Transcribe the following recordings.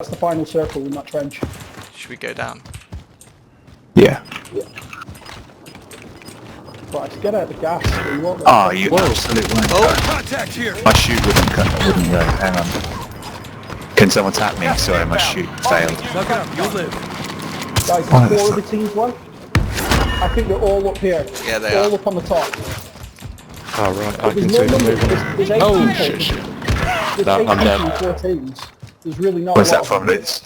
That's the final circle in that trench. Should we go down? Yeah. Right, get out the gas. You won't Oh, you absolute one. Oh! Contact here! My shoot wouldn't go. Hang on. Can someone tap me? Sorry, my shoot failed. Look up, you'll live. Guys, Oh, there's 4 of the teams left. I think they're all up here. Yeah, they all are. up on the top. Oh right, I There's can no see them number. moving. There's 8 Oh people. shit, shit. There's No, 8 I'm people dead. in 4 teams. There's really not Where's a lot that from, of them. Liz?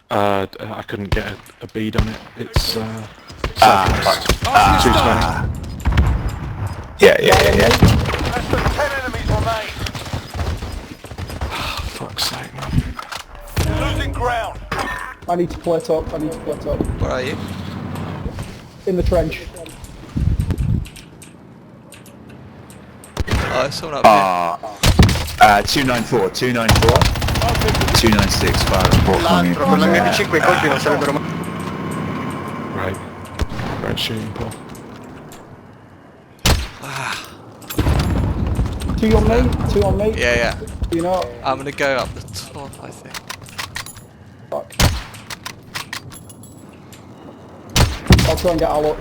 I couldn't get a bead on it. It's southwest. 220. Yeah. Less than 10 enemies remain. Fuck's sake, man. You're losing ground. I need to plate up. Where are you? In the trench. Oh, there's someone up here. 294, 296, fire report coming in. Right. Great shooting, Paul. 2 on me. 2 on me. Yeah. You know. I'm gonna go up the top, I think. Fuck. I'll try and get Al up.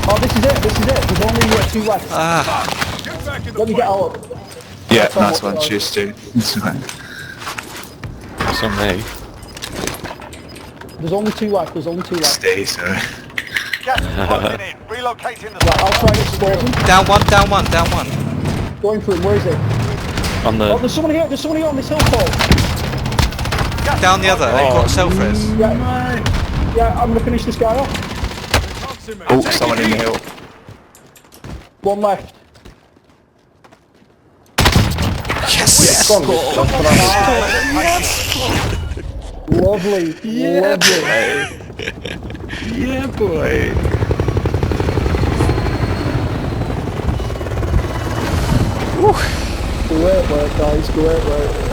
Oh, this is it. There's only 2 left. Get back in the Let me get Al up. Yeah, That's all nice what one, we cheers, dude. That's right. It's on me. There's only 2 left. Stay, sorry. Gas is closing in. Relocating the Right, I'll try and expose him. Down one. Going for him. Where is he? On Oh, the... there's someone here on this hill pole. Down the other, they've got self-res. Yeah, I'm gonna finish this guy off. Oh, someone in the hill. 1 left. Yes! Lovely. Lovely. Yeah, boy. Great work, guys. Great work.